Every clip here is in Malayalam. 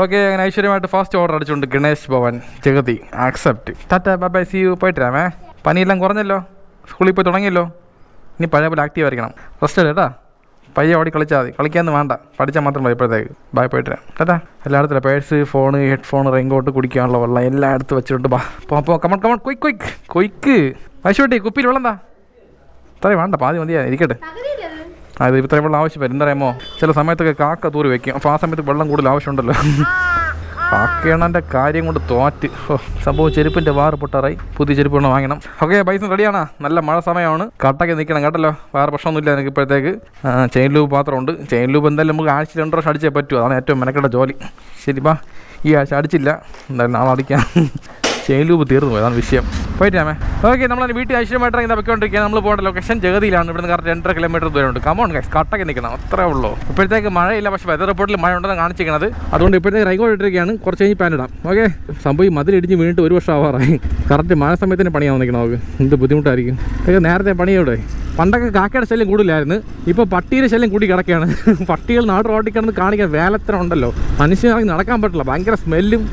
ഓക്കെ, അങ്ങനെ ഐശ്വര്യമായിട്ട് ഫസ്റ്റ് ഓർഡർ അടിച്ചുകൊണ്ട് Ganesh Bhavan Jagathi accept. Tata bye bye, see you. പോയിട്ട് രാമേ. പനിയെല്ലാം കുറഞ്ഞല്ലോ, സ്കൂളിൽ പോയി തുടങ്ങിയല്ലോ. ഇനി പഴയ പോലെ ആക്റ്റീവ് ആയിരിക്കണം. റെസ്റ്റ് അല്ലേ കേട്ടാ, പയ്യെ ഓടി കളിച്ചാൽ മതി. കളിക്കാമെന്ന് വേണ്ട, പഠിച്ചാൽ മാത്രം മതി. ഇപ്പോഴത്തേക്ക് ബൈ, പോയിട്ട് വരാം. ടാറ്റാ. എല്ലായിടത്തും പേഴ്സ്, ഫോണ്, ഹെഡ്ഫോൺ, റെയിൻകോട്ട്, കുടിക്കാനുള്ള വെള്ളം എല്ലാം എടുത്ത് വെച്ചിട്ടുണ്ട്. ബാ പോ, കമൺ കമൺ, കൊയ്ക്ക്. ഐശ്വര്യ കുപ്പിയിൽ വെള്ളം എന്താ? ഇത്രയും വേണ്ട, പാതി മതിയാ, ഇരിക്കട്ടെ. അത് ഇത്രയും വെള്ളം ആവശ്യം വരും. എന്താ പറയുമോ, ചില സമയത്തൊക്കെ കാക്ക തൂറി വെക്കും. അപ്പോൾ ആ സമയത്ത് വെള്ളം കൂടുതൽ ആവശ്യമുണ്ടല്ലോ. കാക്കയണൻ്റെ കാര്യം കൊണ്ട് തോറ്റ്. സംഭവം ചെരുപ്പിൻ്റെ വാറ് പൊട്ടാറായി. പുതിയ ചെരുപ്പ് കൊണ്ട് വാങ്ങണം. ഓക്കെ, പൈസ റെഡിയാണ്. നല്ല മഴ സമയമാണ്. കട്ടൊക്കെ നിൽക്കണം കേട്ടല്ലോ. വേറെ പ്രശ്നമൊന്നുമില്ല എനിക്ക് ഇപ്പോഴത്തേക്ക്. ചെയിൻ ലൂബ് മാത്രമുണ്ട്. ചെയിൻ ലൂബ് എന്തായാലും നമുക്ക് ആഴ്ച 2 പ്രാവശ്യം അടിച്ചേ പറ്റൂ. അതാണ് ഏറ്റവും മെനക്കെട്ട ജോലി. ശരി, ബാ. ഈ ആഴ്ച അടിച്ചില്ല, എന്തായാലും നാളെ അടിക്കാം. ചെയിൻ ലൂബ് തീർന്നു പോയി, അതാണ് വിഷയം. പോയിട്ടാമേ. ഓക്കെ, നമ്മൾ വീട്ടിൽ ഐശ്വര്യമായിട്ട് ഇങ്ങനെ പൊയ്ക്കൊണ്ടിരിക്കുകയാണ്. നമ്മൾ പോകേണ്ട ലൊക്കേഷൻ ജഗതിയിലാണ്. ഇവിടുന്ന് കറക്റ്റ് 2.5 കിലോമീറ്റർ ദൂരമുണ്ട്. കമോൺ ഗൈസ്, കട്ടൊക്കെ നിൽക്കണം, അത്രേ ഉള്ളൂ. ഇപ്പോഴത്തേക്ക് മഴയില്ല, പക്ഷേ വെതർ റിപ്പോർട്ടിൽ മഴ ഉണ്ടെന്ന് കാണിച്ചിരിക്കുന്നത്. അതുകൊണ്ട് ഇപ്പോഴത്തേക്ക് റൈൻകോട്ട് ഇട്ടിരിക്കുകയാണ്. കുറച്ച് കഴിഞ്ഞ് പാൻ ഇടാം. ഓക്കെ, സംഭവം മതിലിടിഞ്ഞ് വീണിട്ട് 1 വർഷം ആവാറായി. കറക്റ്റ് മഴ സമയത്തിന് പണിയാവും നിൽക്കണം. നമുക്ക് എന്ത് ബുദ്ധിമുട്ടായിരിക്കും. നേരത്തെ പണിയോടെ. പണ്ടൊക്കെ കാക്കയുടെ ശല്യം കൂടുതലായിരുന്നു, ഇപ്പോൾ പട്ടിയുടെ ശല്യം കൂടി കിടക്കുകയാണ്. പട്ടികൾ നാട് റോട്ടിൽ കിടന്ന് കാണിക്കാൻ വേലത്തരം ഉണ്ടല്ലോ. മനുഷ്യനാണെങ്കിൽ നടക്കാൻ പറ്റില്ല, ഭയങ്കര സ്മെല്ലും.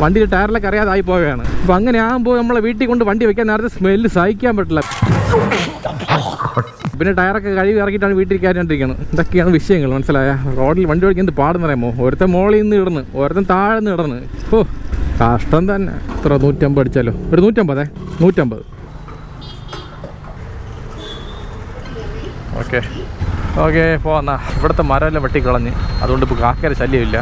വണ്ടിയിൽ ടയറിലൊക്കെ അറിയാതായി പോവുകയാണ്. അപ്പോൾ അങ്ങനെ ആകുമ്പോൾ നമ്മളെ വീട്ടിൽ കൊണ്ട് വണ്ടി വെക്കാൻ നേരത്തെ സ്മെല്ല് സഹിക്കാൻ പറ്റില്ല. പിന്നെ ടയറൊക്കെ കഴുകി ഇറക്കിയിട്ടാണ് വീട്ടിൽ കയറിക്കൊണ്ടിരിക്കുന്നത്. ഇതൊക്കെയാണ് വിഷയങ്ങൾ, മനസ്സിലായ? റോഡിൽ വണ്ടി ഓടിക്കാൻ എന്ത് പാടെന്ന് പറയുമോ. ഒരുത്തൻ മോളിൽ നിന്ന് ഇടന്ന്, ഒരുത്തൻ താഴെ നിന്ന് ഇടന്ന്. ഓ കഷ്ടം തന്നെ. എത്ര 150 അടിച്ചാലോ? ഒരു 150. ഓക്കെ പോന്നാ. ഇവിടുത്തെ മരമെല്ലാം വെട്ടിക്കളഞ്ഞ്, അതുകൊണ്ട് ഇപ്പോൾ കാക്കയുടെ ശല്യമില്ല.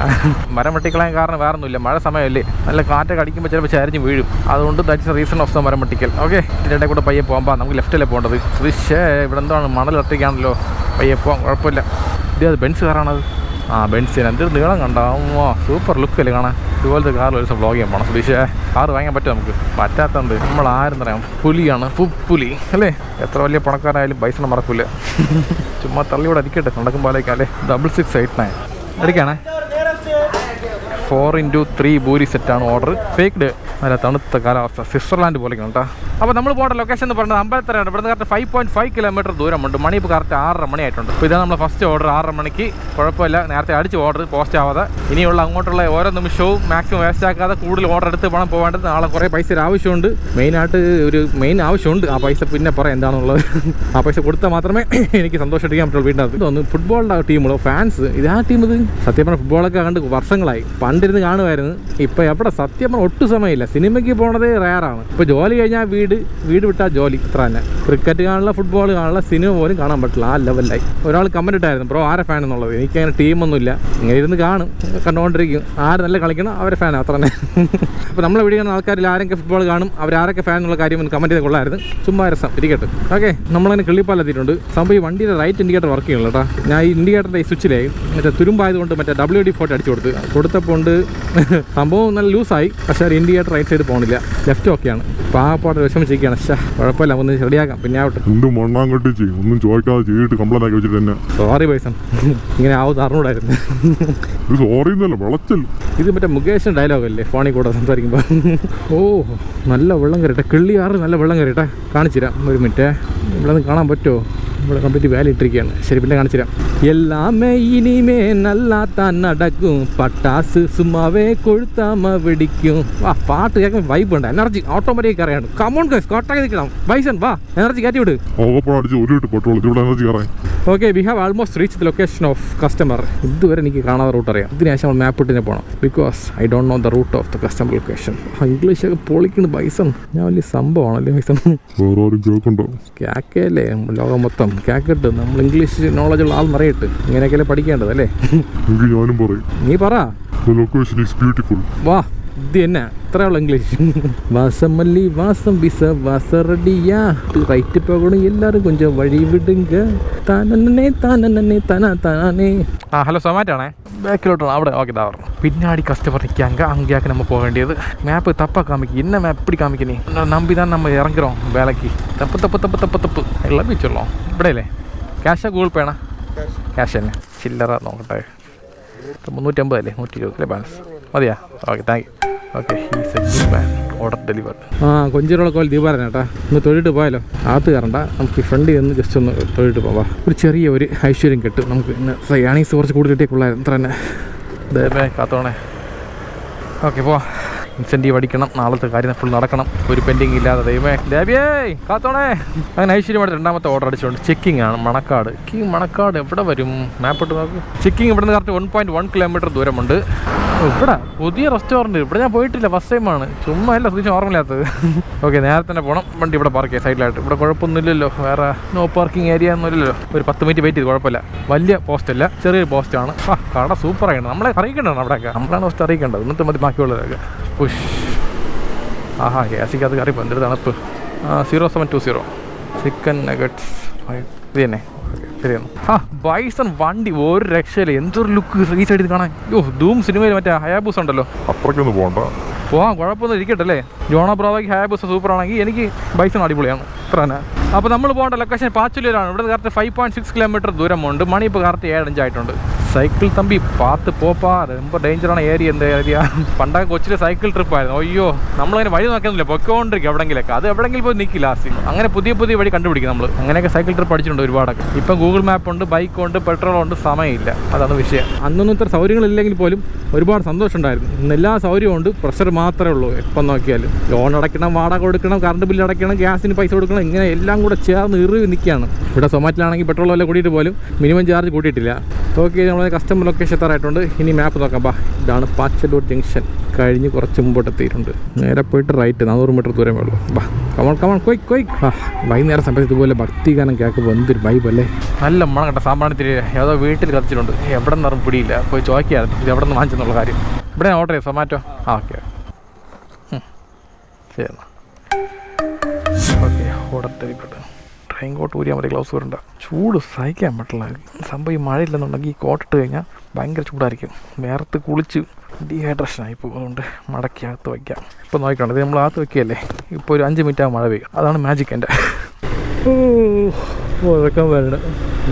മരം വെട്ടിക്കളയാൻ കാരണം വേറെ ഒന്നുമില്ല, മഴ സമയമല്ലേ. നല്ല കാറ്റൊക്കെ അടിക്കുമ്പോൾ ചിലപ്പോൾ ചരിഞ്ഞ് വീഴും. അതുകൊണ്ട് ദാറ്റ്സ് റീസൺ ഓഫ് ദ മരം വെട്ടിക്കൽ. ഓക്കെ, ഇതിൻ്റെ ഇടയിൽ കൂടെ പയ്യെ പോകാൻ. നമുക്ക് ലെഫ്റ്റിലേ പോകേണ്ടത്. പക്ഷേ ഇവിടെ എന്താണ് മണൽ ഒറ്റയ്ക്കാണല്ലോ. പയ്യെ പോകാം, കുഴപ്പമില്ല. ഇത് ബെൻസ് കാറാണത്. ബെൻസിന് എന്തൊരു നീളം കണ്ടാവുമോ, സൂപ്പർ ലുക്കല്ലേ കാണാൻ. ഇതുപോലത്തെ കാറിൽ ഒരു ദിവസം വ്ളോഗ് ചെയ്യാൻ പോകണം. സുധീഷേ, കാറ് വാങ്ങാൻ പറ്റും നമുക്ക്? പറ്റാത്തതുണ്ട്. നമ്മൾ ആരെന്ന് പറയാം, പുലിയാണ്, പുലി അല്ലേ. എത്ര വലിയ പണക്കാരായാലും പൈസ മറക്കില്ല. ചുമ്മാ തള്ളിയോടെ അടിക്കട്ടെ, നടക്കുമ്പോഴേക്കല്ലേ. 6689 അടിക്കാണേ. 4x3 ബൂരി സെറ്റാണ് ഓർഡർ. ഫേക്ക്ഡ്. നല്ല തണുത്ത കാലാവസ്ഥ, സ്വിറ്റ്സർലാൻഡ് പോലെയാണ് കേട്ടോ. അപ്പോൾ നമ്മൾ പോകേണ്ട ലൊക്കേഷൻ എന്ന് പറയുന്നത് അമ്പലത്തറയാണ്. ഇവിടുന്ന് കറക്റ്റ് 5.5 കിലോമീറ്റർ ദൂരമുണ്ട്. മണി ഇപ്പോൾ കറക്റ്റ് 6:30 മണിയായിട്ടുണ്ട്. അപ്പോൾ ഇതാണ് നമ്മൾ ഫസ്റ്റ് ഓർഡർ. 6:30 മണിക്ക്. കുഴപ്പമില്ല, നേരത്തെ അടിച്ച് ഓർഡർ പോസ്റ്റ് ആവാതെ. ഇനിയുള്ള അങ്ങോട്ടുള്ള ഓരോ നിമിഷവും മാക്സിമം വേസ്റ്റ് ആക്കാതെ കൂടുതൽ ഓർഡർ എടുത്ത് വേണം പോകേണ്ടത്. നാളെ കുറേ പൈസ ആവശ്യമുണ്ട്. മെയിൻ ആവശ്യമുണ്ട്. ആ പൈസ പിന്നെ പറയാം എന്താണെന്നുള്ളത്. ആ പൈസ കൊടുത്താൽ മാത്രമേ എനിക്ക് സന്തോഷമായിട്ടിരിക്കാൻ പറ്റുള്ളൂ. വീട്ടിനകത്ത് തോന്നുന്നു ഫുട്ബോളിൻ്റെ ടീമുള്ളൂ, ഫാൻസ്. ഇതാ ടീം. ഇത് സത്യം പറഞ്ഞാൽ ഫുട്ബോളൊക്കെ കണ്ട് വർഷങ്ങളായി. പണ്ടിരുന്ന് കാണുമായിരുന്നു. ഇപ്പോൾ എവിടെ സത്യം പറഞ്ഞാൽ ഒട്ടും സമയമില്ല. സിനിമയ്ക്ക് പോണത് റയറാണ്. ഇപ്പോൾ ജോലി കഴിഞ്ഞാൽ വീട് വിട്ടാൽ ജോലി, ഇത്ര തന്നെ. ക്രിക്കറ്റ് കാണില്ല, ഫുട്ബോൾ കാണില്ല, സിനിമ പോലും കാണാൻ പറ്റില്ല. ആ ലെവലായി. ഒരാൾ കമൻറ്റ് ഇട്ടായിരുന്നു, ബ്രോ ആരെ ഫാൻ എന്നുള്ളത്. എനിക്കങ്ങനെ ടീമൊന്നുമില്ല, ഇങ്ങനെ ഇരുന്ന് കാണും, കണ്ടുകൊണ്ടിരിക്കും. ആര് നല്ല കളിക്കണം അവരെ ഫാൻ, അത്ര തന്നെ. അപ്പോൾ നമ്മളെ വീഡിയോ കാണുന്ന ആൾക്കാരിൽ ആരൊക്കെ ഫുട്ബോൾ കാണും, അവരാരൊക്കെ ഫാൻ എന്നുള്ള കാര്യം ഒന്ന് കമൻറ്റ് ചെയ്ത് കൊള്ളായിരുന്നു. ചുമ്മാ രസം ഇരിക്കട്ടെ. ഓക്കെ, നമ്മളങ്ങനെ കിള്ളിപ്പാലെത്തിയിട്ടുണ്ട്. സംഭവം ഈ വണ്ടിയുടെ റൈറ്റ് ഇൻഡിക്കേറ്റർ വർക്ക് ചെയ്യുള്ളൂ കേട്ടോ. ഞാൻ ഈ ഇൻഡിക്കേറ്ററിൻ്റെ ഈ സ്വിച്ചിലേ മറ്റേ തുരുമ്പായതുകൊണ്ട് മറ്റേ WD-40 അടിച്ചു കൊടുത്തപ്പോൾ ഉണ്ട്. സംഭവം നല്ല ലൂസായി, പക്ഷേ ഇൻഡിക്കേറ്റർ റൈറ്റ് സൈഡ് പോകുന്നില്ല. ലെഫ്റ്റ് ഓക്കെയാണ്. പാപ്പാട് വിഷമിച്ചിരിക്കുകയാണ്. കുഴപ്പമില്ല, ഒന്ന് റെഡിയാക്കാം, പിന്നെ ആവട്ടെ. ഒന്നും ചോദിക്കാതെ ചെയ്തിട്ട് കംപ്ലൈന്റ് ആക്കി വെച്ചിട്ട് തന്നെ സോറി പൈസ. ഇങ്ങനെ ആവുന്ന അറിഞ്ഞൂടായിരുന്നു. ഇത് മറ്റേ മുകേഷിന്റെ ഡയലോഗ് അല്ലേ, ഫോണിൽ കൂടെ സംസാരിക്കുമ്പോൾ. ഓ നല്ല വെള്ളം കയറിട്ടെ, കിള്ളിയാറ് നല്ല വെള്ളം കയറിട്ടെ. കാണിച്ചുതരാം, ഒരു മിനിറ്റ്. ഇവിടെ നിന്ന് കാണാൻ പറ്റുമോ? ഇവിടെ കംപ്ലീറ്റ് വാലി ഇട്ടിരിക്കുകയാണ്. ശരി, പിന്നെ കാണിച്ചുതരാം. എല്ലാമേ ഇനിമേ നല്ലാത്താൻ നടക്കും, പട്ടാസ് സുമ്മാവേ കൊഴുത്താമ വെടിക്കും. വാ, പാട്ട് കേൾക്കാൻ വൈബ് ഉണ്ട്, എനർജി ഓട്ടോമാറ്റിക് അറിയാണ്. കമോൺ ഗൈസ്, കോട്ടാക്കി നിൽക്കണം. ബൈസൺ വാ, എനർജി കയറ്റി വിട്. Okay, we have almost reach the location of customer. ഇതുവരെ എനിക്ക് കാണാതെ റൂട്ട് അറിയാം. ഇതിന് ശേഷം മാപ്പ് ഇട്ടിനെ പോകണം, because I don't know the route of the customer location. ഇംഗ്ലീഷൊക്കെ പൊളിക്കുന്നു ബൈസൺ. ഞാൻ വലിയ സംഭവമാണല്ലേ ബൈസൺ. കേക്കല്ലേ ലോകം മൊത്തം കേക്കിട്ട്. നമ്മൾ ഇംഗ്ലീഷ് നോളജുള്ള ആൾ നിറയിട്ട് ഇങ്ങനെയൊക്കെയല്ലേ പഠിക്കേണ്ടത് അല്ലേ? നീ പറ. വാ, ഇത് തന്നെ ഇത്രയുള്ള ഇംഗ്ലീഷ്. വാസമല്ലി വാസം ബിസ വാസറടിയാ റൈറ്റ് പോകണം എല്ലാവരും കൊഞ്ചം വഴി വിടുങ്ക താനേ താനേ താനേ. ഹലോ, സൊമാറ്റോ ആണേ. ബാക്കിലോട്ടാണ് അവിടെ. ഓക്കെ, ഇതാ പറഞ്ഞു. പിന്നാടി കസ്റ്റമർ നിൽക്കാങ്ക അങ്കേക്ക് നമ്മൾ പോകേണ്ടത്. മാപ്പ് തപ്പാ കാമിക്കും. ഇന്ന മാപ്പ് എപ്പടി കാമിക്കണേ? നമ്പി തന്നെ നമ്മൾ ഇറങ്ങുறோம் വേലയ്ക്ക്. തപ്പ് എല്ലാം ബീച്ചുള്ളോ ഇവിടെ അല്ലേ? ക്യാഷാ ഗൂഗിൾ പേ ആണോ? ക്യാഷ് തന്നെ. ചില്ലറ നോക്കട്ടെ. 350 അല്ലേ? 120 അല്ലേ ബാലൻസ്? മതിയാ? Okay, thank you. Okay, order delivered. കൊഞ്ചിലുള്ള കോൽ ദീപാരൻ കേട്ടാ. ഒന്ന് തൊഴിലിട്ട് പോയാലോ? അകത്ത് കയറണ്ട, നമുക്ക് ഫ്രണ്ടിൽ നിന്ന് ജസ്റ്റ് ഒന്ന് തൊഴിലിട്ട് പോവാം. ഒരു ചെറിയ ഐശ്വര്യം കിട്ടും നമുക്ക്. ഇന്ന് യാണീസ് കുറച്ച് കൂടുതൽ കിട്ടിയേക്കുള്ളായിരുന്നു. അത്ര തന്നെ. ദയവേ കാത്തോണേ. ഓക്കെ പോ. ഇൻസെൻറ്റീവ് അടിക്കണം, നാളത്തെ കാര്യം ഫുൾ നടക്കണം, ഒരു പെൻഡിങ് ഇല്ലാതെ. ദൈവമേ ദേവിയേ കാത്തോണേ. അങ്ങനെ ഐശ്വര്യമായിട്ട് രണ്ടാമത്തെ ഓർഡർ അടിച്ചുകൊണ്ട് ചെക്കിംഗ് ആണ്. മണക്കാട് മണക്കാട് എവിടെ വരും? മാപ്പ് ഇട്ട് നോക്ക്. ചെക്കിംഗ് ഇവിടെ നിന്ന് കറക്റ്റ് 1.1 കിലോമീറ്റർ ദൂരമുണ്ട്. ഇവിടെ പുതിയ റെസ്റ്റോറൻറ്റ്, ഇവിടെ ഞാൻ പോയിട്ടില്ല, ഫസ്റ്റ് ടൈമാണ്. ചുമ്മാ അല്ല സുധിച്ച് ഓർമ്മയില്ലാത്തത്. ഓക്കെ നേരെ തന്നെ പോകണം. വണ്ടി ഇവിടെ പാർക്ക് ചെയ്യാം സൈഡിലായിട്ട്. ഇവിടെ കുഴപ്പമൊന്നുമില്ലല്ലോ, വേറെ നോ പാർക്കിംഗ് ഏരിയ ഒന്നുമില്ലല്ലോ. ഒരു 10 മിനിറ്റ് വെയിറ്റ് ചെയ്ത് കുഴപ്പമില്ല. വലിയ പോസ്റ്റ് അല്ല, ചെറിയൊരു പോസ്റ്റാണ്. കട സൂപ്പറാണ്. നമ്മളെ അറിയിക്കേണ്ടതാണ് അവിടെയൊക്കെ. നമ്മളാണ് ഫസ്റ്റ് അറിയിക്കേണ്ടത്, എന്നിട്ട് മതി ബാക്കിയുള്ളവരൊക്കെ. പുഷ് ആഹാ ഗ്യാസിക്കകത്ത് കറിപ്പോൾ എന്തൊരു തണുപ്പ്. 0720 ചിക്കൻ നഗറ്റ്സ് ഇത് തന്നെ ശരിയാണ്. ബൈസൺ വണ്ടി ഒരു രക്ഷയില്ല. എന്തൊരു ലുക്ക് ഈ സൈഡിൽ കാണാൻ. ധൂം സിനിമയിൽ മറ്റേ ഹയാബൂസ് ഉണ്ടല്ലോ, അത്രയ്ക്കൊന്നും പോകണ്ട. പോകാം കുഴപ്പമൊന്നും ഇരിക്കട്ടെ അല്ലേ. ജോണോ ബ്രാവോയ്ക്ക് ഹയാബൂസ സൂപ്പർ ആണെങ്കിൽ എനിക്ക് ബൈസൺ അടിപൊളിയാണ്. ഇത്ര തന്നെ. അപ്പോൾ നമ്മൾ പോകേണ്ട ലൊക്കേഷൻ പാച്ചുലൂരാണ്. ഇവിടെ കറക്റ്റ് 5.6 കിലോമീറ്റർ ദൂരമുണ്ട്. മണി ഇപ്പോൾ കറക്റ്റ് 7:05 ആയിട്ടുണ്ട്. സൈക്കിൾ തമ്പി പാത്ത് പോപ്പാ, ரொம்ப ഡേഞ്ചറാണ് ഏരിയ. എന്താ ഏരിയ? പണ്ടൊക്കെ കൊച്ചിലെ സൈക്കിൾ ട്രിപ്പായിരുന്നു. അയ്യോ നമ്മളങ്ങനെ വഴി നോക്കുന്നില്ല, പൊയ്ക്കൊണ്ടിരിക്കും എവിടെങ്കിലൊക്കെ. അത് എവിടെയെങ്കിലും പോയി നിൽക്കില്ല ലാസ്റ്റ്. അങ്ങനെ പുതിയ വഴി കണ്ടുപിടിക്കും നമ്മൾ. അങ്ങനെയൊക്കെ സൈക്കിൾ ട്രിപ്പ് അടിച്ചിട്ടുണ്ട് ഒരുപാടൊക്കെ. ഇപ്പം ഗൂഗിൾ മാപ്പ് ഉണ്ട്, ബൈക്കുണ്ട്, പെട്രോളുണ്ട്, സമയമില്ല. അതാണ് വിഷയം. അന്നൊന്നും ഇത്ര സൗകര്യങ്ങളില്ലെങ്കിൽ പോലും ഒരുപാട് സന്തോഷമുണ്ടായിരുന്നു. ഇന്ന് എല്ലാ സൗകര്യവും ഉണ്ട്, പ്രഷർ മാത്രമേ ഉള്ളൂ. എപ്പം നോക്കിയാലും ലോൺ അടയ്ക്കണം, വാടക കൊടുക്കണം, കറണ്ട് ബില്ല് അടയ്ക്കണം, ഗ്യാസിന് പൈസ കൊടുക്കണം, ഇങ്ങനെ എല്ലാം കൂടെ ചേർന്ന് ഇറുവി നിൽക്കുകയാണ്. ഇവിടെ സൊമാറ്റിലാണെങ്കിൽ പെട്രോൾ വില കൂട്ടിയിട്ട് പോലും മിനിമം ചാർജ് കൂട്ടിയിട്ടില്ല. ഓക്കെ നമ്മൾ കസ്റ്റമർ ലൊക്കേഷൻ എത്താറായിട്ടുണ്ട്. ഇനി മാപ്പ് നോക്കാം. ഇതാണ് പാച്ചല്ലൂർ ജംഗ്ഷൻ. കഴിഞ്ഞ് കുറച്ച് മുമ്പോട്ട് എത്തിയിട്ടുണ്ട്. നേരെ പോയിട്ട് റൈറ്റ് 400 മീറ്റർ ദൂരമേ ഉള്ളൂ. കമൺ കൊയ്. വൈകുന്നേരം സമയത്ത് ഇതുപോലെ ഭക്തിഗാനം കേൾക്കുമ്പോൾ എന്തൊരു വൈബല്ലേ. നല്ല മണം കേട്ടോ. സാമ്പാണത്തിരി ഏതോ വീട്ടിൽ കത്തിച്ചിട്ടുണ്ട്. എവിടെ നിന്നും പിടിയില്ല. പോയി ചോദിക്കായിരുന്നു ഇത് എവിടെ നിന്ന് വാങ്ങിച്ചെന്നുള്ള കാര്യം. ഇവിടെ ഓർഡർ ചെയ്യാം സൊമാറ്റോ. ഓക്കെ ശരി എന്നാൽ ഓക്കെ ഓർഡർ തരിക്കട്ടെ. റെയിൻ കോട്ട് ഊരിയാൽ മതി, ഗ്ലൗസ് വരണ്ട. ചൂട് സഹിക്കാൻ പറ്റില്ല സംഭവം. ഈ മഴയില്ലെന്നുണ്ടെങ്കിൽ ഈ കോട്ടിട്ട് കഴിഞ്ഞാൽ ഭയങ്കര ചൂടായിരിക്കും. വേർത്ത് കുളിച്ച് ഡീഹൈഡ്രേഷൻ ആയിപ്പോൾ. അതുകൊണ്ട് മടക്കി അകത്ത് വയ്ക്കാം. ഇപ്പോൾ നോക്കണം, ഇത് നമ്മൾ അകത്ത് വയ്ക്കുകയല്ലേ. ഇപ്പോൾ ഒരു 5 മിനിറ്റ് ആകും മഴ പെയ്യും. അതാണ് മാജിക് എൻ്റെ. ഉറക്കം വരണം.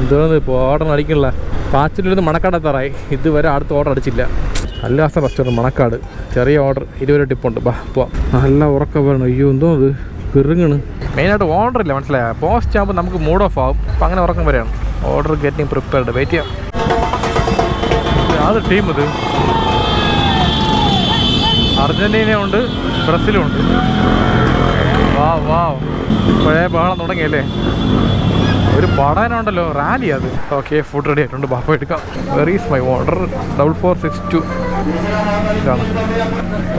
എന്താണ് ഇപ്പോൾ ഓർഡർ അടിക്കണില്ല. പാച്ചിലിരുന്ന് മണക്കാടെത്താറായി. ഇതുവരെ അടുത്ത ഓർഡർ അടിച്ചില്ല. അല്ലാത്ത റെസ്റ്റോറൻറ്റ് മണക്കാട്. ചെറിയ ഓർഡർ 20 ടിപ്പുണ്ട്. പോവാം. നല്ല ഉറക്കം വരണം. അയ്യോ എന്തോ അത് കിറുങ്ങണ്. മെയിനായിട്ട് ഓർഡർ ഇല്ല, മനസ്സിലായ. പോസ്റ്റ് ആകുമ്പോൾ നമുക്ക് മൂഡ് ഓഫ് ആകും. അപ്പം അങ്ങനെ ഉറക്കം വരെയാണ്. Order getting prepared. വെയിറ്റ് ചെയ്യാം. അത് ടീം ഇത് അർജൻറ്റീനയുണ്ട്, ബ്രസീലും ഉണ്ട്. വാ പഴയ ബഹളം തുടങ്ങിയല്ലേ. ഒരു പഠനമുണ്ടല്ലോ, റാലി അത്. ഓക്കെ ഫുഡ് റെഡി ആയിട്ടുണ്ട്. ബാപ്പ എടുക്കാം. Were is my order? 4462 ഇതാണ്.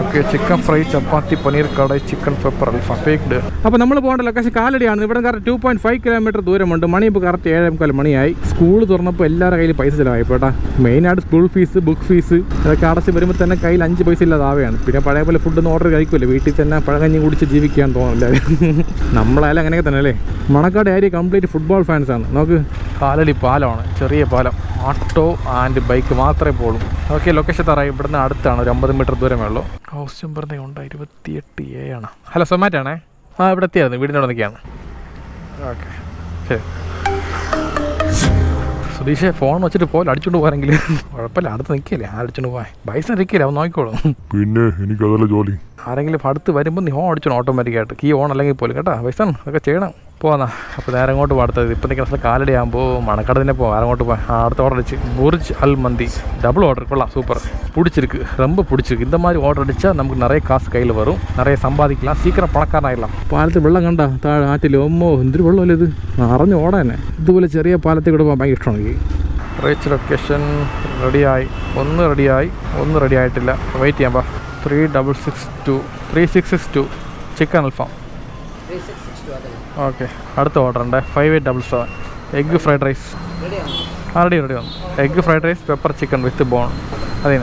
ഓക്കെ ചിക്കൻ ഫ്രൈ, ചപ്പാത്തി, പനീർ കടായി, ചിക്കൻ പെപ്പർ അൽഫാം പേക്ഡ്. അപ്പോൾ നമ്മൾ പോകേണ്ട ലൊക്കേഷൻ കാലടിയാണ്. ഇവിടെ കറക്റ്റ് 2.5 കിലോമീറ്റർ ദൂരമുണ്ട്. മണി ഇപ്പോൾ കറക്റ്റ് 7:45 മണിയായി. സ്കൂൾ തുറന്നപ്പോൾ എല്ലാവരുടെ കയ്യിൽ പൈസ ചിലവായി പോട്ടാ. മെയിനായിട്ട് സ്കൂൾ ഫീസ്, ബുക്ക് ഫീസ് ഇതൊക്കെ അടച്ച് വരുമ്പോൾ തന്നെ കയ്യിൽ 5 പൈസ ഇല്ലാതാവുകയാണ്. പിന്നെ പഴയ പോലെ ഫുഡൊന്നും ഓർഡർ കഴിക്കുമല്ലോ. വീട്ടിൽ തന്നെ പഴകഞ്ഞി കുടിച്ച് ജീവിക്കാൻ തോന്നില്ല. നമ്മളായാലും അങ്ങനെയൊക്കെ തന്നെ അല്ലേ. മണക്കാട് ഏരിയ കംപ്ലീറ്റ് ഫുട്ബോൾ ഫാൻസാണ്. നോക്ക് കാലടി പാലമാണ്, ചെറിയ പാലം. ഓട്ടോ ആൻഡ് ബൈക്ക് മാത്രമേ പോകുള്ളൂ. ഓക്കെ ലൊക്കേഷൻ തറായി. ഇവിടുന്ന് അടുത്താണ്, ഒരു 50 മീറ്റർ ദൂരമേ ഉള്ളൂ. ഹൗസ് നമ്പർ ഉണ്ട് 28A ആണ്. ഹലോ സൊമാറ്റോ ആണേ. ഇവിടെ എത്തിയായിരുന്നു, വീടിൻ്റെ അവിടെ നിൽക്കുകയാണ്. ഓക്കെ ശരി. സുധീഷേ ഫോൺ വെച്ചിട്ട് പോലെ അടിച്ചുകൊണ്ട് പോകാനെങ്കിൽ കുഴപ്പമില്ല. അടുത്ത് നിൽക്കില്ലേ, അടിച്ചുകൊണ്ട് പോകാൻ ബൈസൺ ഇരിക്കില്ല, അവൻ നോക്കിക്കോളും. പിന്നെ എനിക്കതല്ല ജോലി. ആരെങ്കിലും അടുത്ത് വരുമ്പോൾ നീ ഹോൺ അടിച്ചോണം ഓട്ടോമാറ്റിക്കായിട്ട്. കീ ഓൺ അല്ലെങ്കിൽ പോലും കേട്ടോ ബൈസൺ. അതൊക്കെ ചെയ്യണം. പോകാന്നാ. അപ്പോൾ നേരെ അങ്ങോട്ട് പാടത്തത്. ഇപ്പം നിൽക്കുന്ന സ്ഥലം കാലടി ആകുമ്പോൾ മണക്കാട് തന്നെ പോകാം. അങ്ങോട്ട് പോകാം. അടുത്ത ഓർഡർ അടിച്ച് ബുർജ് അൽ മന്തി ഡബിൾ ഓർഡർ. കൊള്ളാം, സൂപ്പർ. പിടിച്ചിருக்கு, ரொம்ப പിടിച്ചിருக்கு. இந்த மாதிரி ഓർഡർ അടിച്ചാൽ നമുക്ക് നിറയെ കാശ് കയ്യിൽ വരും, നിറയെ സമ്പാദിக்கலாம், സീക്കിരം പണക്കാരനായിടலாம். പാലത്തിൽ വെള്ളം കണ്ട താഴെ ആറ്റിൽ ഒമ്മോ എന്തൊരു വെള്ളമല്ലേ ഇത്. അറിഞ്ഞ് ഓടാൻ തന്നെ. ഇതുപോലെ ചെറിയ പാലത്തിൽ കൂടെ പോകാൻ ഭയങ്കര ഇഷ്ടമാണ് എനിക്ക്. റീച്ച് ലൊക്കേഷൻ റെഡിയായി. ഒന്ന് റെഡി ആയിട്ടില്ല. വെയിറ്റ് ചെയ്യാം. 3662 ചിക്കൻ അൽഫാം. ഓക്കെ അടുത്ത ഓർഡർ ഉണ്ട് 5877 എഗ് ഫ്രൈഡ് റൈസ്. റെഡി വന്നു. Egg fried rice, pepper chicken with bone. അതേ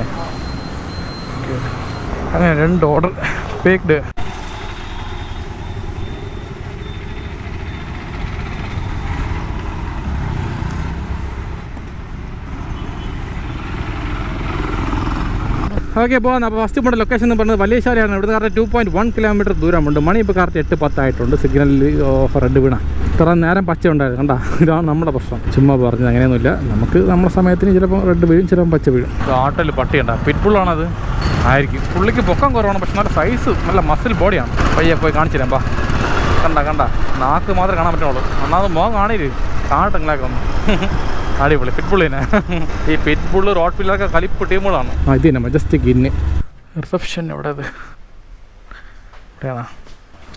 അങ്ങനെ 2 ഓർഡർ പേക്ഡ്. ഓക്കെ പോകാം. അപ്പോൾ ഫസ്റ്റ് ഇവിടെ ലൊക്കേഷൻ എന്ന് പറഞ്ഞത് വലിയശാലയാണ്. ഇവിടുന്ന് കറക്റ്റ് 2.1 കിലോമീറ്റർ ദൂരമുണ്ട്. മണി ഇപ്പോൾ കറക്റ്റ് 8:10 ആയിട്ടുണ്ട്. സിഗ്നലിൽ റെഡ് വീണ ഇത്ര നേരം പച്ച ഉണ്ടായിരുന്നു കണ്ടാ. ഇതാണ് നമ്മുടെ പ്രശ്നം. ചുമ്മാ പറഞ്ഞത് അങ്ങനെയൊന്നുമില്ല. നമുക്ക് നമ്മുടെ സമയത്തിന് ചിലപ്പോൾ റെഡ് വീഴും, ചിലപ്പോൾ പച്ച വീഴും. ആട്ടിൽ പട്ടിയുണ്ട പിറ്റ്ബുള്ളാണത് ആയിരിക്കും. പുള്ളിക്ക് പൊക്കം കുറവാണ്, പക്ഷെ നല്ല സൈസ്, നല്ല മസിൽ ബോഡിയാണ്. പയ്യെ പോയി കാണിച്ചു തരാം. കണ്ട നാക്ക് മാത്രമേ കാണാൻ പറ്റുള്ളൂ. ഒന്നാമത് മുഖം കാണില്ലേ, കാണട്ടെങ്കിലൊക്കെ ഒന്ന്. അടിപൊളി പിറ്റ്ബുള്ളിനെ. ഈ പിറ്റ്ബുള്ള് റോഡ് പില്ലറൊക്കെ കളിപ്പ് ടീമുകളാണ്. ഇത് തന്നെ മജസ്റ്റിക് ഇന്ന് റിസപ്ഷൻ എവിടെ അത് എവിടെയാണോ?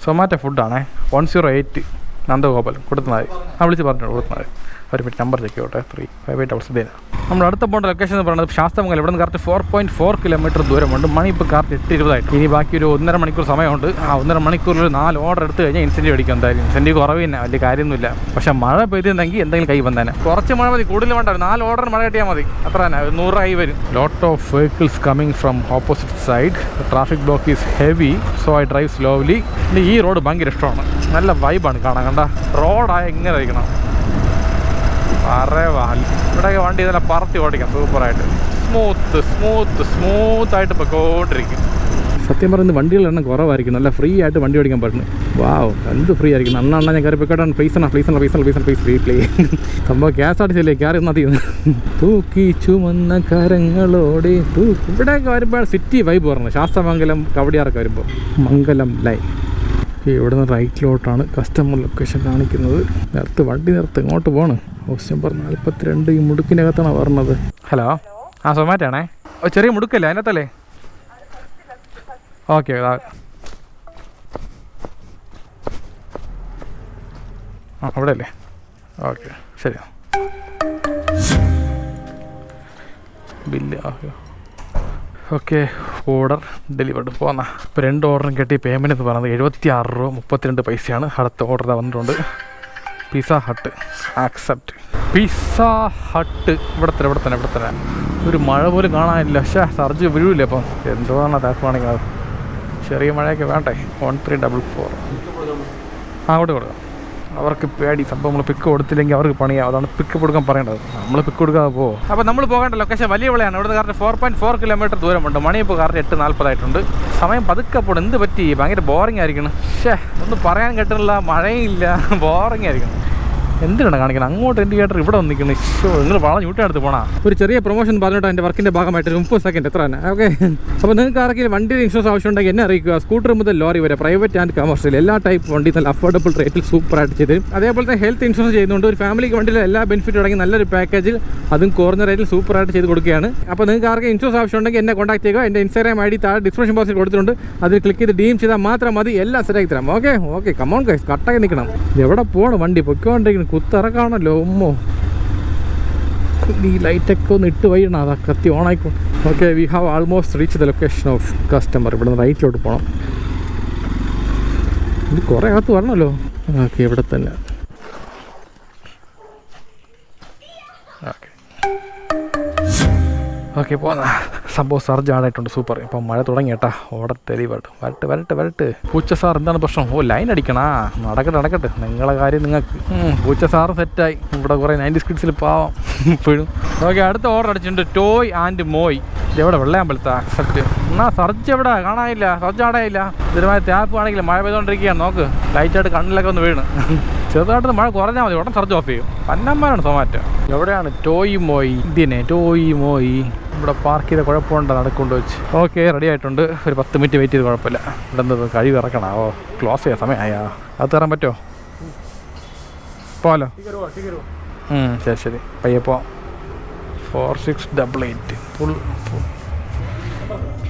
സൊമാറ്റോ ഫുഡാണേ 108 നന്ദഗോപാൽ കൊടുത്താൽ മതി. വിളിച്ച് പറഞ്ഞു കൊടുത്താൽ മതി. ഒരു മിനിറ്റ് നമ്പർ ചെക്ക് ചെയ്യട്ടെ. 358 ഇതേന. നമ്മൾ അടുത്ത പോകേണ്ട ലൊക്കേഷൻ എന്ന് പറയുന്നത് ശാസ്തമംഗലം. ഇവിടെ നിന്ന് കറക്റ്റ് 4.4 കിലോമീറ്റർ ദൂരമുണ്ട്. മണി ഇപ്പോൾ കറക്റ്റ് 8:20. ഇനി ബാക്കി ഒരു 1.5 മണിക്കൂർ സമയമുണ്ട്. ആ 1.5 മണിക്കൂറിൽ 4 ഓർഡർ എടുത്ത് കഴിഞ്ഞാൽ ഇൻസെൻറ്റീവ് അടിക്കും. എന്തായാലും ഇൻസെൻറ്റീവ് കുറവ് തന്നെ, വലിയ കാര്യമൊന്നുമില്ല. പക്ഷേ മഴ പെയ്തിരുന്നെങ്കിൽ എന്തെങ്കിലും കൈ വന്നേനെ. കുറച്ച് മഴ മതി, കൂടുതൽ വേണ്ട. 4 ഓർഡർ മഴ കിട്ടിയാൽ മതി, അത്ര തന്നെ. 100 ആയി വരും. Lot of vehicles coming from opposite side. Traffic block is heavy, so I drive slowly. ഈ റോഡ് ഭയങ്കര ഇഷ്ടമാണ്, നല്ല വൈബാണ് കാണാൻ. കണ്ട റോഡായ ഇങ്ങനെ ഇരിക്കണം. ഇവിടെയൊക്കെ വണ്ടി ഇതെല്ലാം പറത്തി ഓടിക്കാം സൂപ്പറായിട്ട്. സ്മൂത്തായിട്ട് പൊക്കോണ്ടിരിക്കും. സത്യം പറയുന്നത് വണ്ടികളുടെ എണ്ണം കുറവായിരിക്കും, നല്ല ഫ്രീ ആയിട്ട് വണ്ടി ഓടിക്കാൻ പറ്റുന്നു. വാവ്, എന്ത് ഫ്രീ ആയിരിക്കും. അണ്ണ ഞാൻ കയറി പോയിക്കോട്ടെ. പ്ലീസ് സംഭവം KSRTC കയറി മതി. തൂക്കി ചുമന്ന കരങ്ങളോടെ ഇവിടെയൊക്കെ വരുമ്പോൾ സിറ്റി വൈബ് പറഞ്ഞത്. ശാസ്തമംഗലം കവടിയാറൊക്കെ വരുമ്പോൾ മംഗലം ലൈൻ. ഇവിടെ നിന്ന് റൈറ്റിലോട്ടാണ് കസ്റ്റമർ ലൊക്കേഷൻ കാണിക്കുന്നത്. വണ്ടി നിർത്ത്, ഇങ്ങോട്ട് പോണ്. ഹൗസ് നമ്പർ 42 ഈ മുടുക്കിനകത്താണ് പറഞ്ഞത്. ഹലോ, ആ സൊമാറ്റോ ആണേ. ചെറിയ മുടുക്കല്ലേ അതിനകത്തല്ലേ? ഓക്കെ, ആ അവിടെ അല്ലേ? ഓക്കെ ശരി. Bill okay, order delivered. പോന്നാ. ഇപ്പോൾ 2 ഓർഡറും കെട്ടി പേയ്മെൻറ്റ് എന്ന് പറയുന്നത് 76 രൂപ 32 പൈസയാണ്. അടുത്ത ഓർഡർ വന്നിട്ടുണ്ട്. Pizza hut accept. Pizza hut ഇവിടെ തന്നെ. ഒരു മഴ പോലും കാണാനില്ല. പക്ഷേ സർജ് വീഴില്ല. അപ്പം എന്തോന്നാണ് താക്കുവാണെങ്കിൽ അത് ചെറിയ മഴയൊക്കെ വേണ്ടേ. 1344 അങ്ങോട്ട് കൊടുക്കാം. അവർക്ക് പേടി. സംഭവം നമ്മൾ പിക്ക് കൊടുത്തില്ലെങ്കിൽ അവർക്ക് പണിയാവും. അതാണ് പിക്ക് കൊടുക്കാൻ പറയേണ്ടത്. നമ്മൾ പിക്ക് കൊടുക്കാതെ പോകും. അപ്പോൾ നമ്മൾ പോകേണ്ട ലൊക്കേഷൻ വലിയ വിളയാണ്. ഇവിടെ കറക്റ്റ് 4.4 കിലോമീറ്റർ ദൂരമുണ്ട്. മണി ഇപ്പോൾ കറക്റ്റ് 8:40 ആയിട്ടുണ്ട്. സമയം പതുക്കെ പോകണം. എന്ത് പറ്റി? ഭയങ്കര ബോറിംഗ് ആയിരിക്കണം. ഒന്നും പറയാൻ കിട്ടുന്നില്ല. മഴയില്ല, ബോറിംഗ് ആയിരിക്കണം. എന്തിനാണ് കാണിക്കണം? അങ്ങോട്ട് ഇൻഡിക്കേറ്റർ ഇവിടെ വന്നിരിക്കണം. നിങ്ങൾ വളഞ്ഞ് ഊട്ടിനടുത്ത് പോകണം. ഒരു ചെറിയ പ്രൊമോഷൻ പറഞ്ഞിട്ട് എൻ്റെ വർക്കിൻ്റെ ഭാഗമായിട്ട് 30 സെക്കൻഡ് എത്ര തന്നെ. ഓക്കെ, അപ്പോൾ നിങ്ങൾക്ക് ആർക്കെങ്കിലും വണ്ടിയുടെ ഇൻഷുറൻസ് ആവശ്യമുണ്ടെങ്കിൽ എന്നെ അറിയിക്കുക. സ്കൂട്ടർ മുതൽ ലോറി വരെ, പ്രൈവറ്റ് ആൻഡ് കമേഴ്ഷ്യൽ എല്ലാ ടൈപ്പ് വണ്ടി നല്ല അഫോർഡബിൾ റേറ്റിൽ സൂപ്പറായിട്ട് ചെയ്ത്. അതേപോലെ ഹെൽത്ത് ഇൻഷുറൻസ് ചെയ്യുന്നുണ്ട്. ഒരു ഫാമിലിക്ക് വണ്ടിയിലെ എല്ലാ ബെനിഫിറ്റും അടങ്ങി നല്ലൊരു പാക്കേജിൽ, അതും കുറഞ്ഞ റേറ്റിൽ സൂപ്പറായിട്ട് ചെയ്ത് കൊടുക്കുകയാണ്. അപ്പോൾ നിങ്ങൾക്ക് ആർക്കും ഇൻഷുറൻസ് ആവശ്യമുണ്ടെങ്കിൽ എന്നെ കോൺടാക്ട് ചെയ്യുക. എൻ്റെ Instagram ID താഴെ ഡിസ്ക്രിപ്ഷൻ ബോക്സിൽ കൊടുത്തിട്ടുണ്ട്. അതിൽ ക്ലിക്ക് ചെയ്ത് ഡീം ചെയ്താൽ മാത്രം മതി. എല്ലാം സെറ്റാക്കി തരാം. ഓക്കെ കമോൺ ഗൈസ്, കട്ടായി നിൽക്കണം. എവിടെ പോകണം? വണ്ടി പൊയ്ക്കൊണ്ടിരിക്കണം. കുത്തിറക്കാണല്ലോ. ഉമ്മോ, ഈ ലൈറ്റൊക്കെ ഒന്ന് ഇട്ട് വൈകണം. അതാ കത്തി ഓണായിക്കോ. Okay, we have almost reach the location of customer. ഇവിടെ നിന്ന് റൈറ്റിലോട്ട് പോകണം. ഇത് കുറേ അകത്ത് വരണമല്ലോ. ഓക്കെ, ഇവിടെ തന്നെ. ഓക്കെ പോന്ന. സംഭവം സർജ് ആടായിട്ടുണ്ട്. സൂപ്പർ. ഇപ്പം മഴ തുടങ്ങി കേട്ടാ. Order delivered. വരട്ടെ. പൂച്ച സാർ എന്താണ് പ്രശ്നം? ലൈൻ അടിക്കണാ. നടക്കട്ടെ. നിങ്ങളെ കാര്യം നിങ്ങൾക്ക്. പൂച്ച സാറ് സെറ്റായി. ഇവിടെ കുറേ 90s കിഡ്സിൽ പാവാം ഇപ്പോഴും. ഓക്കെ, അടുത്ത ഓർഡർ അടിച്ചിട്ടുണ്ട്. Toy and Moy. ഇതെവിടെ? വെള്ളയാമ്പലത്താ. അക്സെപ്റ്റ്. എന്നാ സർജ് എവിടെ? കാണാനില്ല. സർജ് ആടായില്ല. ഇതിനുമായി ടാപ്പ് ആണെങ്കിൽ മഴ പെയ്തുകൊണ്ടിരിക്കുകയാണ്. നോക്ക്, ലൈറ്റായിട്ട് കണ്ണിലൊക്കെ ഒന്ന് വീണ്. ചെറുതായിട്ട് മഴ കുറഞ്ഞാൽ മതി, ഉടൻ സർജ് ഓഫ് ചെയ്യും. പന്നന്മാരാണ് സൊമാറ്റോ. എവിടെയാണ് ടോയ് മോയ്? ഇതിനെ ടോയ് മോയ്. ഇവിടെ പാർക്ക് ചെയ്ത കുഴപ്പമുണ്ടോ? നടക്കൊണ്ട് വെച്ച്. ഓക്കെ, റെഡി ആയിട്ടുണ്ട്. ഒരു 10 മിനിറ്റ് വെയിറ്റ് ചെയ്ത് കുഴപ്പമില്ല. ഇവിടെ എന്ത് കഴിവ് ഇറക്കണം? ക്ലോസ് ചെയ്യാൻ സമയമായാ? അത് തരാൻ പറ്റുമോ? പോലോ. ശരി പയ്യെ പോ. 4688 full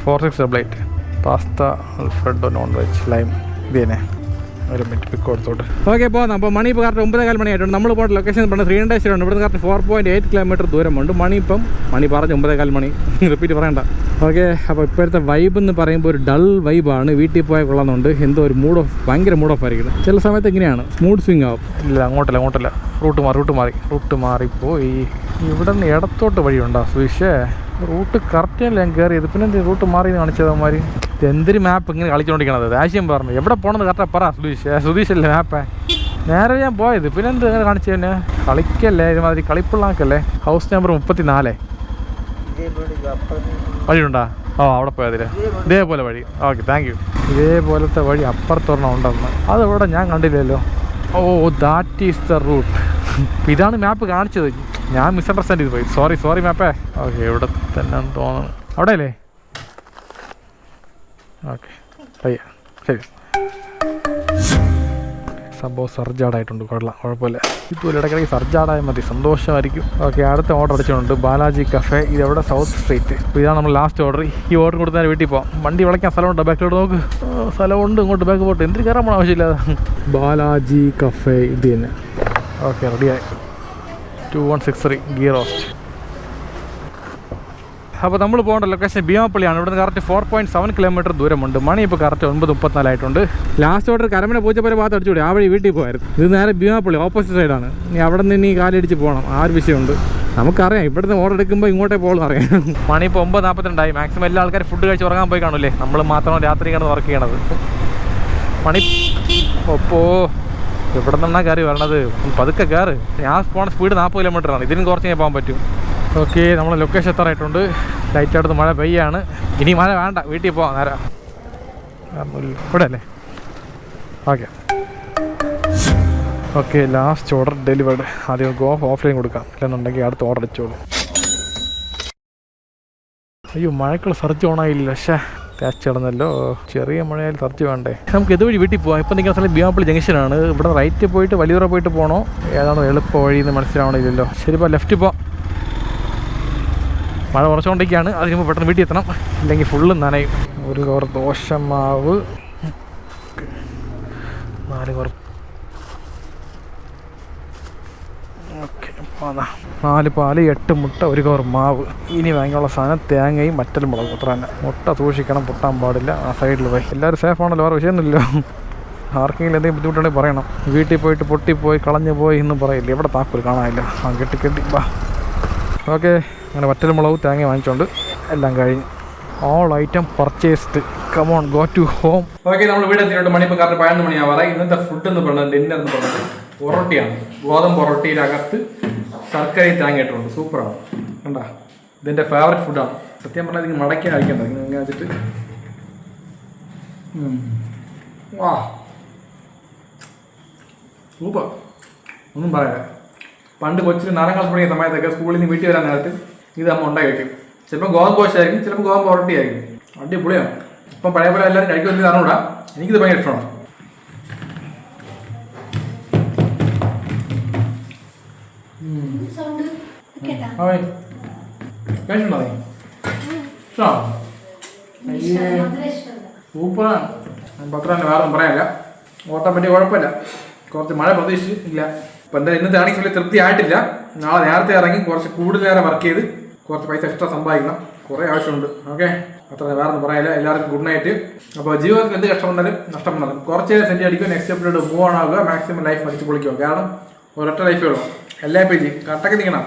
4688 pasta Alfredo non veg lime. ഇതേനെ ഒരു മിനിറ്റ് പിക്ക് കൊടുത്തോട്ട്. ഓക്കെ, പോകാം. അപ്പോൾ മണി ഇപ്പോൾ കറക്റ്റ് 9:15 മണിയായിട്ടുണ്ട്. നമ്മൾ പോയിട്ട് ലൊക്കേഷൻ പറഞ്ഞാൽ 3 ഡേയ്സ് ഉണ്ട്. ഇവിടുന്ന് കറക്റ്റ് 4.8 കിലോമീറ്റർ ദൂരമുണ്ട്. മണി പറഞ്ഞ് 9:15 മണി. റിപ്പീറ്റ് പറയണ്ട. ഓക്കെ, അപ്പോൾ ഇപ്പോഴത്തെ വൈബ് എന്ന് പറയുമ്പോൾ ഒരു ഡൾ വൈബാണ്. വീട്ടിൽ പോയാൽ കൊള്ളാമെന്നുണ്ട്. എന്തോ ഒരു ഭയങ്കര മൂഡ് ഓഫ് ആയിരിക്കണം. ചില സമയത്ത് ഇങ്ങനെയാണ്, മൂഡ് സ്വിങ് ആവും. ഇല്ല, അങ്ങോട്ടല്ല. റൂട്ട് മാറിപ്പോയി. ഇവിടെ നിന്ന് ഇടത്തോട്ട് വഴിയുണ്ടോ? സുവിശേ, റൂട്ട് കറക്റ്റ് അല്ല ഞാൻ കയറിയത്. പിന്നെ എന്ത് റൂട്ട് മാറി കാണിച്ചത് അവന്മാർ? എന്തൊരു മാപ്പ് ഇങ്ങനെ കളിച്ചുകൊണ്ടിരിക്കണത്? രാശ്യം പറഞ്ഞു എവിടെ പോകണമെന്ന് കറക്റ്റാണ് പറ. സുധീഷല്ലേ മാപ്പേ? നേരെ ഞാൻ പോയത്. പിന്നെ എന്ത് ഇങ്ങനെ കാണിച്ചു തന്നെ? കളിക്കല്ലേ ഇതുമാതിരി, കളിപ്പിള്ളാക്കല്ലേ. ഹൗസ് നമ്പർ 34 വഴിയുണ്ടോ? അവിടെ പോയതില്ലേ? ഇതേപോലെ വഴി. Okay, thank you. ഇതേപോലത്തെ വഴി അപ്പുറത്തൊരെണ്ണം ഉണ്ടെന്ന്. അതിവിടെ ഞാൻ കണ്ടില്ലല്ലോ. That is the route. ഇതാണ് മാപ്പ് കാണിച്ചത്. ഞാൻ മിസ്അണ്ടർസ്റ്റാൻഡ് ചെയ്ത് പോയി. സോറി മാപ്പേ. ഓക്കെ, ഇവിടെ തന്നെ തോന്നുന്നു. അവിടെ അല്ലേ? ഓക്കെ, ശരി. സംഭവം സർജാഡായിട്ടുണ്ട്, കൊള്ളാം, കുഴപ്പമില്ല. ഇതുപോലെ ഇടയ്ക്കിടയ്ക്ക് സർജാഡായാൽ മതി, സന്തോഷമായിരിക്കും. ഓക്കെ, അടുത്ത ഓർഡർ അടിച്ചിട്ടുണ്ട് ബാലാജി കഫേ, ഇതെവിടെ ഇതാണ് നമ്മൾ ലാസ്റ്റ് ഓർഡർ. ഈ ഓർഡർ കൊടുത്താൽ വീട്ടിൽ പോകാം. വണ്ടി വിളയ്ക്കാൻ സ്ഥലമുണ്ടോ? ബാക്കിലോട്ട് നോക്ക്, സ്ഥലമുണ്ട്. ഇങ്ങോട്ട് ബാക്ക് പോട്ടെ, എന്തിന് കയറാൻ പോകണം ആവശ്യമില്ല. ബാലാജി കഫേ ഇത് തന്നെ. ഓക്കെ, റെഡിയായി. 2163 ഗീ റോസ്റ്റ്. അപ്പോൾ നമ്മൾ പോകേണ്ട ലൊക്കേഷൻ ഭീമാപ്പള്ളിയാണ്. ഇവിടുന്ന് കറക്റ്റ് 4.7 കിലോമീറ്റർ ദൂരമുണ്ട്. മണി ഇപ്പോൾ കറക്റ്റ് 9:34 ആയിട്ടുണ്ട്. ലാസ്റ്റ് ഓർഡർ കരമന പൂച്ചപ്പുര ഭാഗത്ത് അടിച്ചുകൂടി, ആ വഴി വീട്ടിൽ പോയായിരുന്നു. ഇത് നേരെ ഭീമാപ്പള്ളി ഓപ്പോസിറ്റ് സൈഡാണ്. ഇനി അവിടെ നിന്ന് ഇനി കാലടിച്ച് പോകണം, ആ ഒരു വിഷയമുണ്ട്. നമുക്കറിയാം ഇവിടുന്ന് ഓർഡർ എടുക്കുമ്പോൾ ഇങ്ങോട്ടേ പോകുന്നു അറിയാം. മണി ഇപ്പോൾ 9:42. മാക്സിമം എല്ലാ ആൾക്കാരും ഫുഡ് കഴിച്ച് ഉറങ്ങാൻ പോയി കാണില്ലേ, നമ്മൾ മാത്രമാണ് രാത്രി കിടന്ന് വർക്ക് ചെയ്യണത്. മണി ഒപ്പോ ഇവിടെ നിന്നാണ് കയറി വരണത്, പതുക്കെ കയറ്. ഞാൻ പോണ സ്പീഡ് 40 കിലോമീറ്ററാണ്, ഇതിനും കുറച്ച് ഞാൻ പോകാൻ പറ്റും. ഓക്കെ, നമ്മൾ ലൊക്കേഷൻ എത്താറായിട്ടുണ്ട്. ലൈറ്റ് അടുത്ത് മഴ പെയ്യാണ്. ഇനി മഴ വേണ്ട, വീട്ടിൽ പോകാം നേരം. ഇവിടെ അല്ലേ? Okay, last order delivered. ആദ്യം ഗോ ഓഫ്ലൈൻ കൊടുക്കാം, ഇല്ലെന്നുണ്ടെങ്കിൽ അടുത്ത് ഓർഡർ അടിച്ചോളൂ. അയ്യോ, മഴക്കുള്ള സർജ് ഓണായില്ല. പക്ഷേ തേച്ച് കിടന്നല്ലോ, ചെറിയ മഴയായാൽ സർജ് വേണ്ടേ. നമുക്ക് ഇതുവഴി വീട്ടിൽ പോകാം. ഇപ്പം നിൽക്കുന്ന സ്ഥലം ഭീമാപ്പള്ളി ജംഗ്ഷനാണ്. ഇവിടെ റൈറ്റ് പോയിട്ട് വലിയൂറ പോയിട്ട് പോകണോ, ഏതാണോ എളുപ്പ വഴിയെന്ന് മനസ്സിലാവണില്ലല്ലോ. ശരി, ഇപ്പോൾ ലെഫ്റ്റ് പോവാം. മഴ കുറച്ചുകൊണ്ടൊക്കെയാണ്, അതിന് മുമ്പ് പെട്ടെന്ന് വീട്ടിൽ എത്തണം, ഇല്ലെങ്കിൽ ഫുള്ള് നനയും. ഒരു കവർ ദോശമാവ്, 4 കവർ. ഓക്കെ, 4 പാല്, 8 മുട്ട, 1 കവർ മാവ്. ഇനി വാങ്ങിയുള്ള സാധനം തേങ്ങയും മറ്റലും മുളകും. അത്ര തന്നെ. മുട്ട സൂക്ഷിക്കണം, പൊട്ടാൻ പാടില്ല. ആ സൈഡിൽ പോയി. എല്ലാവരും സേഫ് ആണല്ലോ, വേറെ വിഷയമൊന്നുമില്ല. ആർക്കെങ്കിലും എന്തെങ്കിലും ബുദ്ധിമുട്ടുണ്ടെങ്കിൽ പറയണം. വീട്ടിൽ പോയിട്ട് പൊട്ടിപ്പോയി കളഞ്ഞു പോയി എന്ന് പറയില്ല. ഇവിടെ താക്കോൽ കാണാനില്ല. ആ കെട്ടി ബാ. ഓക്കെ, അങ്ങനെ വറ്റൽ മുളക് തേങ്ങ വാങ്ങിച്ചുകൊണ്ട് എല്ലാം കഴിഞ്ഞ് all item purchased. Come, on go to. Home, നമ്മൾ വീട് എത്തിയിട്ട് മണി ഇപ്പോൾ കറക്റ്റ് 11 മണിയാവാറ്. ഇന്നത്തെ ഫുഡ് എന്ന് പറയുന്നത്, ഡിന്നർ എന്ന് പറയുന്നത് പൊറോട്ടയാണ്. ഗോതമ്പ് പൊറോട്ടയിലകത്ത് ശർക്കരയും തേങ്ങ ഇട്ടുണ്ട്. സൂപ്പറാണ്, കണ്ടാ. ഇതിൻ്റെ ഫേവറേറ്റ് ഫുഡാണ്. സത്യം പറഞ്ഞാൽ ഇതിന് മടക്കാൻ കഴിക്കേണ്ടത് ഇങ്ങനെ വെച്ചിട്ട്. വാ, സൂപ്പർ, ഒന്നും പറയാം. പണ്ട് കൊച്ചിന് 4ാം ക്ലാസ് പഠിക്കുന്ന സമയത്തൊക്കെ സ്കൂളിൽ നിന്ന് വീട്ടിൽ വരാൻ നേരത്ത് ഇത് നമ്മൾ ഉണ്ടാക്കി വയ്ക്കും. ചിലപ്പോൾ ഗോതമ്പ് ദോശയായിരിക്കും, ചിലപ്പോൾ ഗോതമ്പ് പൊറോട്ടയായിരിക്കും. അടിപൊളിയാണ്. ഇപ്പം പഴയ പോലെ എല്ലാവരും കഴിക്കുമെന്ന് അറിഞ്ഞൂടാ, എനിക്കിത് ഭയങ്കര ഇഷ്ടമാണ്. കഴിച്ചിട്ടുണ്ടോ നീ? ഇഷ്ടമാണോ? സൂപ്പറാണ്. പത്രം തന്നെ, വേറെ ഒന്നും പറയാനില്ല. ഓട്ടാൻ പറ്റിയ കുഴപ്പമില്ല. കുറച്ച് മഴ പ്രതീക്ഷിച്ചില്ല. ഇപ്പം എന്തായാലും ഇന്നത്തെ ആണെങ്കിൽ വലിയ തൃപ്തി ആയിട്ടില്ല. നാളെ നേരത്തെ ഇറങ്ങി കുറച്ച് കൂടുതൽ നേരം വർക്ക് ചെയ്ത് കുറച്ച് പൈസ എക്സ്ട്രാ സമ്പാദിക്കണം. കുറേ ആവശ്യമുണ്ട്. ഓക്കെ, അത്ര വേറെ ഒന്നും പറയാനില്ല. എല്ലാവർക്കും ഗുഡ് നൈറ്റ്. അപ്പോൾ ജീവിതത്തിൽ എന്ത് കഷ്ടപ്പെട്ടാലും നഷ്ടപ്പെടാനും കുറച്ച് സെൻറ്റ് അടിക്കുക, നെക്സ്റ്റ് എപ്പിസോഡ് മൂവ് ഓൺ ആവുക, മാക്സിമം ലൈഫ് അടിച്ച് പൊളിക്കുക. കാരണം ഒരൊറ്റ ലൈഫേ ഉള്ളൂ. എല്ലാ പേജ് കട്ടക്ക് നിൽക്കണം.